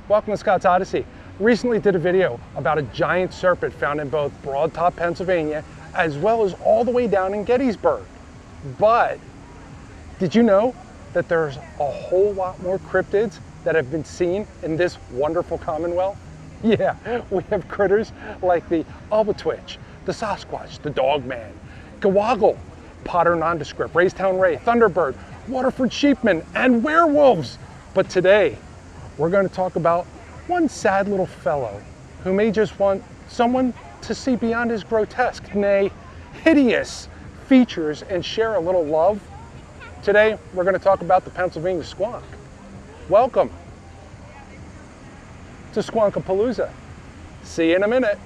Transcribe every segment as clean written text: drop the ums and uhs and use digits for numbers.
Welcome to Scott's Odyssey. Recently did a video about a giant serpent found in both Broad Top, Pennsylvania, as well as all the way down in Gettysburg. But did you know that there's a whole lot more cryptids that have been seen in this wonderful Commonwealth? Yeah, we have critters like the Albatwitch, the Sasquatch, the Dogman, Gawaggle, Potter Nondescript, Raystown Ray, Thunderbird, Waterford Sheepman, and werewolves. But today, we're going to talk about one sad little fellow who may just want someone to see beyond his grotesque, nay, hideous features and share a little love. Today, we're going to talk about the Pennsylvania Squonk. Welcome to Squankapalooza. See you in a minute.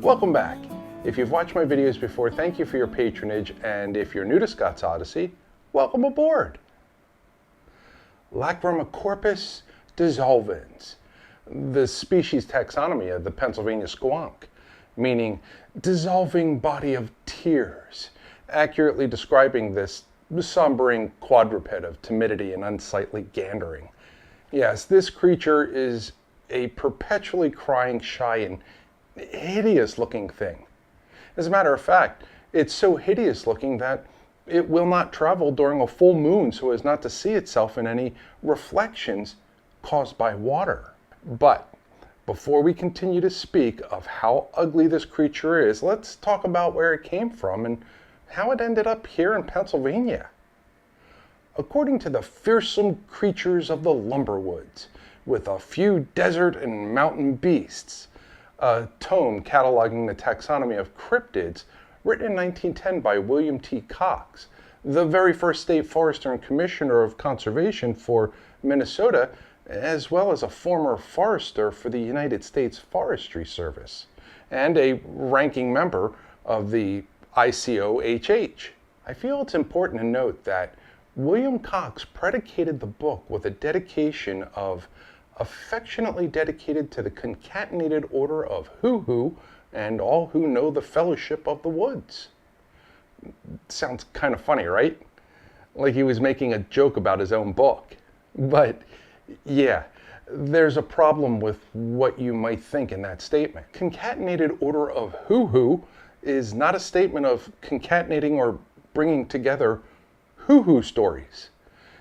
Welcome back. If you've watched my videos before, thank you for your patronage, and if you're new to Scott's Odyssey, welcome aboard. Lacrymocorpus dissolvens, the species taxonomy of the Pennsylvania Squonk, meaning dissolving body of tears, accurately describing this sombering quadruped of timidity and unsightly gandering. Yes, this creature is a perpetually crying, shy, and hideous looking thing. As a matter of fact, it's so hideous looking that it will not travel during a full moon so as not to see itself in any reflections caused by water. But before we continue to speak of how ugly this creature is, let's talk about where it came from and how it ended up here in Pennsylvania. According to the fearsome creatures of the lumber woods, with a few desert and mountain beasts, a tome cataloging the taxonomy of cryptids written in 1910 by William T. Cox, the very first state forester and commissioner of conservation for Minnesota, as well as a former forester for the United States Forestry Service, and a ranking member of the ICOHH. I feel it's important to note that William Cox predicated the book with a dedication of affectionately dedicated to the concatenated order of Hoo-Hoo and all who know the fellowship of the woods. Sounds kind of funny, right? Like he was making a joke about his own book. But yeah, there's a problem with what you might think in that statement. Concatenated order of Hoo-Hoo is not a statement of concatenating or bringing together Hoo-Hoo stories.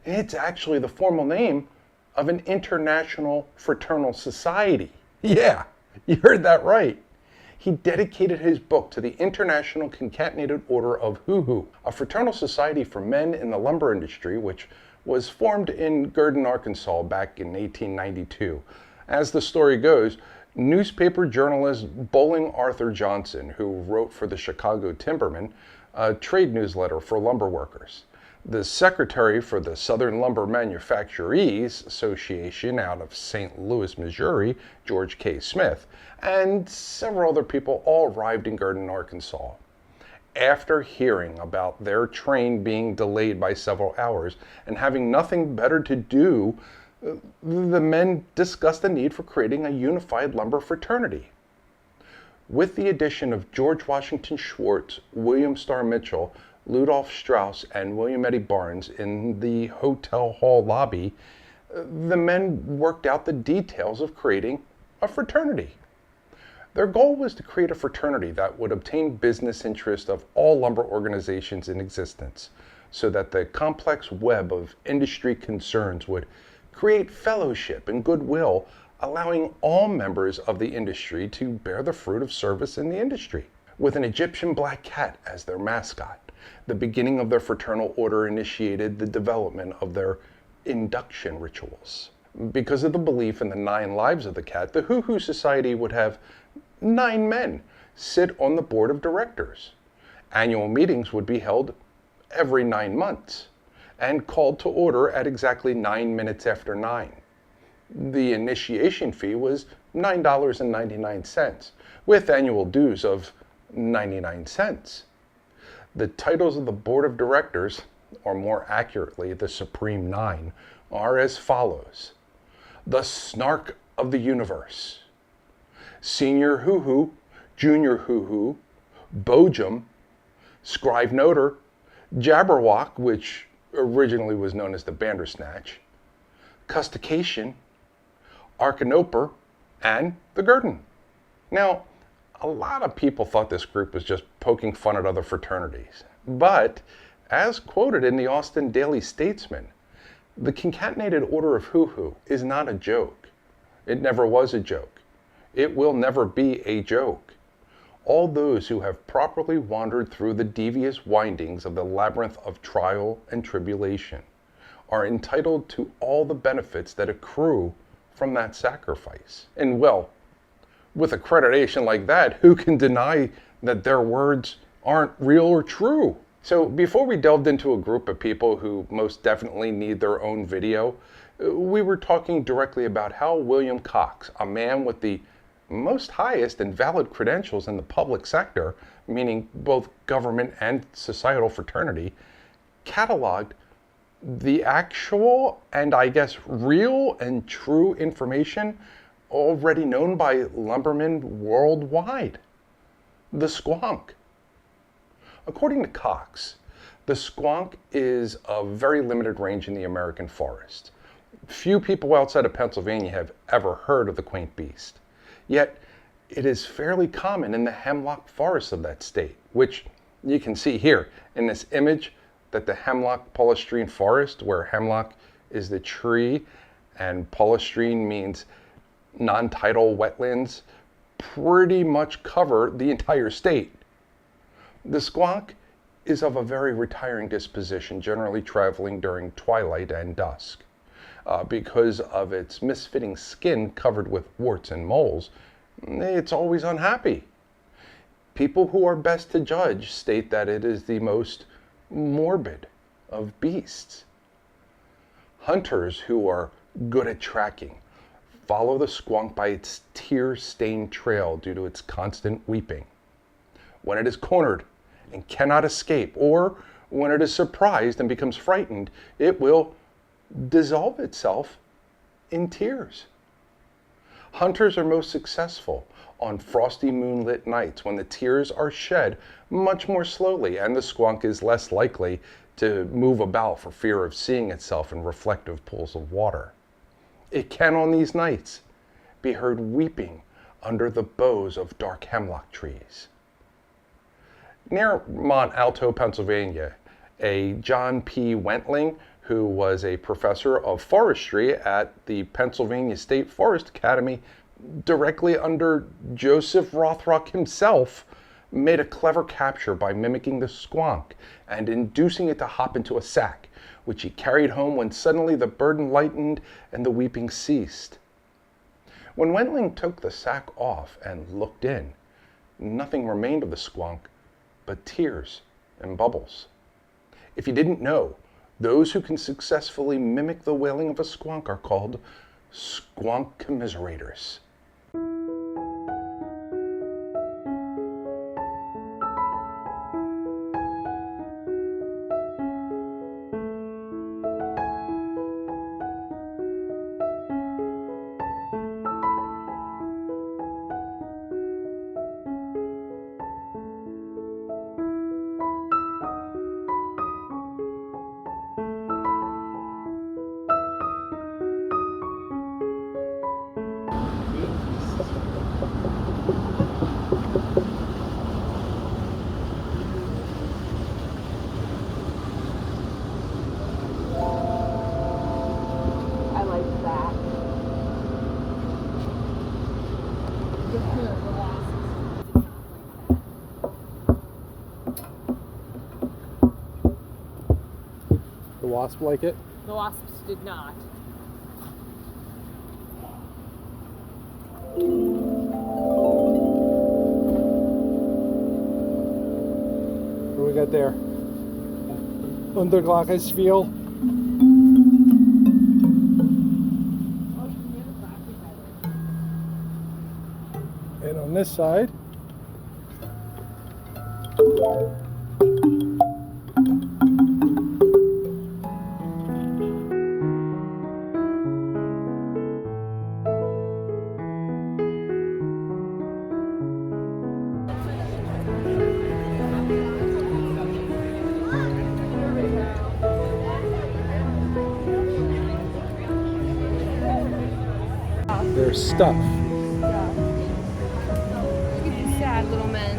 It's actually the formal name of an international fraternal society. Yeah, you heard that right. He dedicated his book to the International Concatenated Order of Hoo-Hoo, a fraternal society for men in the lumber industry, which was formed in Gurdon, Arkansas back in 1892. As the story goes, newspaper journalist Bowling Arthur Johnson, who wrote for the Chicago Timberman, a trade newsletter for lumber workers, the secretary for the Southern Lumber Manufacturers Association out of St. Louis, Missouri, George K. Smith, and several other people all arrived in Gurdon, Arkansas. After hearing about their train being delayed by several hours and having nothing better to do, the men discussed the need for creating a unified lumber fraternity. With the addition of George Washington Schwartz, William Starr Mitchell, Ludolph Strauss, and William Eddy Barnes in the hotel hall lobby, the men worked out the details of creating a fraternity. Their goal was to create a fraternity that would obtain business interest of all lumber organizations in existence, so that the complex web of industry concerns would create fellowship and goodwill, allowing all members of the industry to bear the fruit of service in the industry. With an Egyptian black cat as their mascot, the beginning of their fraternal order initiated the development of their induction rituals. Because of the belief in the 9 lives of the cat, the Hoo-Hoo Society would have 9 men sit on the board of directors. Annual meetings would be held every 9 months and called to order at exactly 9 minutes after 9. The initiation fee was $9.99, with annual dues of 99 cents. The titles of the board of directors, or more accurately, the Supreme Nine, are as follows: the snark of the universe. Senior hoo-hoo, junior hoo-hoo, bojum, scrive noter, jabberwock, which originally was known as the bandersnatch, custication, archinoper, and the gurdon. Now, a lot of people thought this group was just poking fun at other fraternities, but as quoted in the Austin Daily Statesman, the concatenated order of hoo-hoo is not a joke. It never was a joke. It will never be a joke. All those who have properly wandered through the devious windings of the labyrinth of trial and tribulation are entitled to all the benefits that accrue from that sacrifice. And well, with accreditation like that, who can deny that their words aren't real or true? So before we delved into a group of people who most definitely need their own video, we were talking directly about how William Cox, a man with the most highest and valid credentials in the public sector, meaning both government and societal fraternity, cataloged the actual and I guess real and true information already known by lumbermen worldwide. The squonk. According to Cox, the squonk is of very limited range in the American forest. Few people outside of Pennsylvania have ever heard of the quaint beast. Yet, it is fairly common in the hemlock forests of that state, which you can see here in this image that the hemlock polystrine forest, where hemlock is the tree and polystrine means non-tidal wetlands, pretty much cover the entire state. The squonk is of a very retiring disposition, generally traveling during twilight and dusk. Because of its misfitting skin covered with warts and moles, it's always unhappy. People who are best to judge state that it is the most morbid of beasts. Hunters who are good at tracking follow the squonk by its tear-stained trail due to its constant weeping. When it is cornered and cannot escape, or when it is surprised and becomes frightened, it will dissolve itself in tears. Hunters are most successful on frosty moonlit nights when the tears are shed much more slowly and the squonk is less likely to move about for fear of seeing itself in reflective pools of water. It can on these nights be heard weeping under the boughs of dark hemlock trees. Near Mont Alto, Pennsylvania, a John P. Wentling, who was a professor of forestry at the Pennsylvania State Forest Academy, directly under Joseph Rothrock himself, made a clever capture by mimicking the squonk and inducing it to hop into a sack, which he carried home when suddenly the burden lightened and the weeping ceased. When Wentling took the sack off and looked in, nothing remained of the squonk but tears and bubbles. If you didn't know, those who can successfully mimic the wailing of a squonk are called squonk commiserators. The wasp like it? The wasps did not. What do we got there? Unterglockenspiel. And on this side, There's stuff. Look at these sad little men.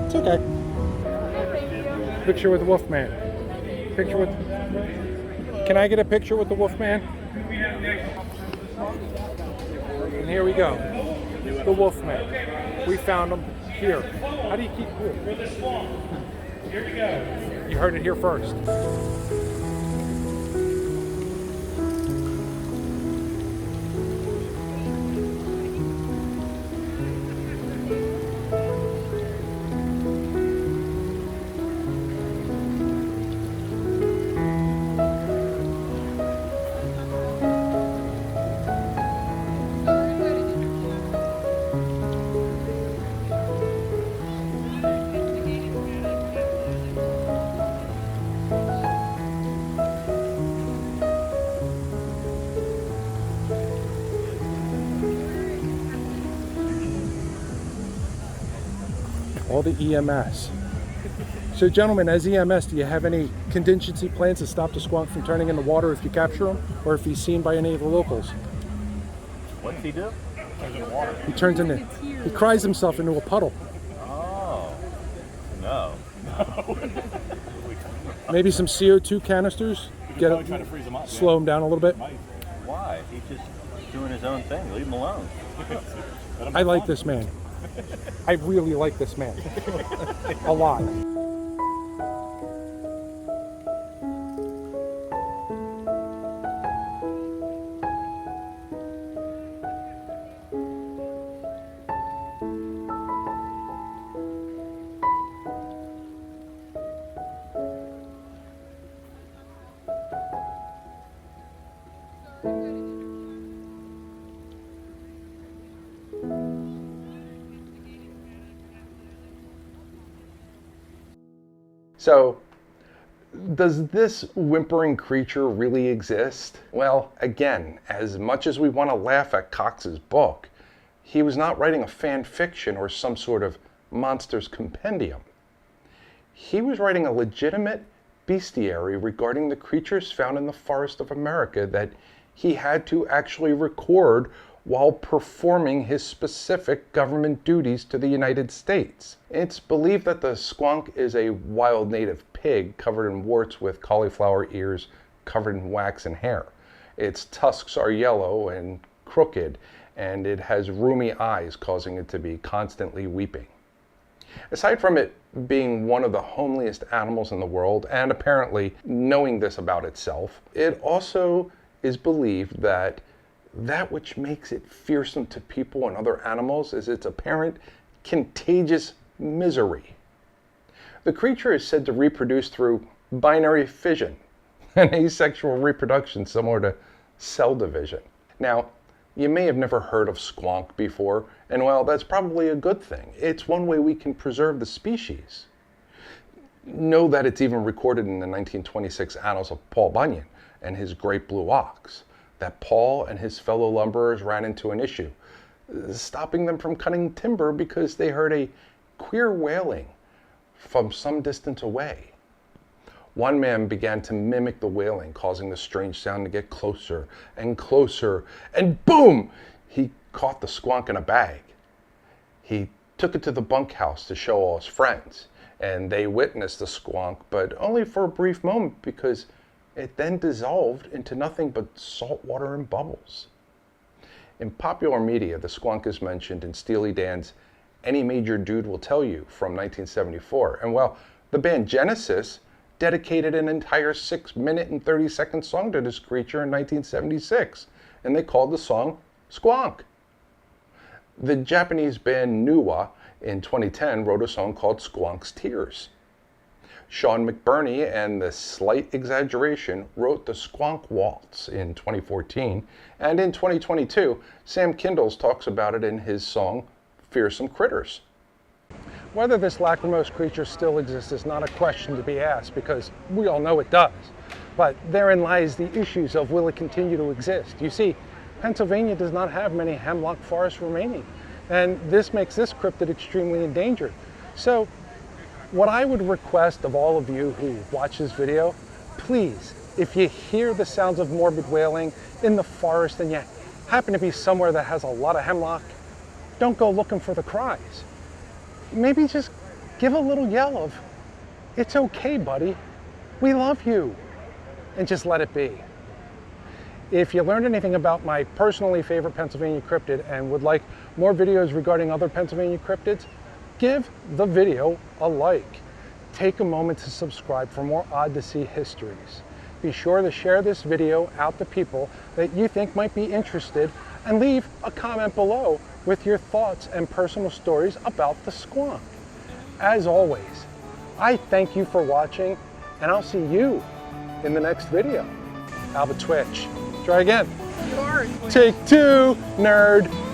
It's okay. Picture with the Wolfman. Picture with. Can I get a picture with the Wolfman? And here we go. The Wolfman. We found him here. How do you keep cool? Here we go. You heard it here first. All the EMS. So gentlemen, as EMS, do you have any contingency plans to stop the squonk from turning in the water if you capture him, or if he's seen by any of the locals? What's he do? Turns in water. He turns into, he cries himself into a puddle. Oh, no. Maybe some CO2 canisters, get it, Try to freeze him up. slow him down a little bit. Why? He's just doing his own thing. Leave him alone. I like this man. I really like this man. A lot. So, does this whimpering creature really exist? Well, again, as much as we want to laugh at Cox's book, he was not writing a fan fiction or some sort of monsters compendium. He was writing a legitimate bestiary regarding the creatures found in the forest of America that he had to actually record while performing his specific government duties to the United States. It's believed that the squonk is a wild native pig covered in warts with cauliflower ears covered in wax and hair. Its tusks are yellow and crooked, and it has rheumy eyes, causing it to be constantly weeping. Aside from it being one of the homeliest animals in the world, and apparently knowing this about itself, it also is believed that which makes it fearsome to people and other animals is its apparent contagious misery. The creature is said to reproduce through binary fission, an asexual reproduction similar to cell division. Now, you may have never heard of squonk before, and well, that's probably a good thing. It's one way we can preserve the species. Know that it's even recorded in the 1926 Annals of Paul Bunyan and his Great Blue Ox, that Paul and his fellow lumberers ran into an issue, stopping them from cutting timber because they heard a queer wailing from some distance away. One man began to mimic the wailing, causing the strange sound to get closer and closer, and boom! He caught the squonk in a bag. He took it to the bunkhouse to show all his friends, and they witnessed the squonk, but only for a brief moment because it then dissolved into nothing but salt water and bubbles. In popular media, the squonk is mentioned in Steely Dan's Any Major Dude Will Tell You from 1974. And well, the band Genesis dedicated an entire 6-minute and 30-second song to this creature in 1976, and they called the song Squonk. The Japanese band Nuwa in 2010 wrote a song called Squonk's Tears. Sean McBurney and the Slight Exaggeration wrote the Squonk Waltz in 2014, and in 2022, Sam Kindles talks about it in his song Fearsome Critters. Whether this lachrymose creature still exists is not a question to be asked, because we all know it does. But therein lies the issues of will it continue to exist. You see, Pennsylvania does not have many hemlock forests remaining. And this makes this cryptid extremely endangered. So what I would request of all of you who watch this video, please, if you hear the sounds of morbid wailing in the forest and you happen to be somewhere that has a lot of hemlock, don't go looking for the cries. Maybe just give a little yell of, "It's okay, buddy. We love you," and just let it be. If you learned anything about my personally favorite Pennsylvania cryptid and would like more videos regarding other Pennsylvania cryptids, give the video a like. Take a moment to subscribe for more ODDySEEy histories. Be sure to share this video out to people that you think might be interested and leave a comment below with your thoughts and personal stories about the squonk. As always, I thank you for watching, and I'll see you in the next video. Alba Twitch. Try again. You are. Take two, nerd.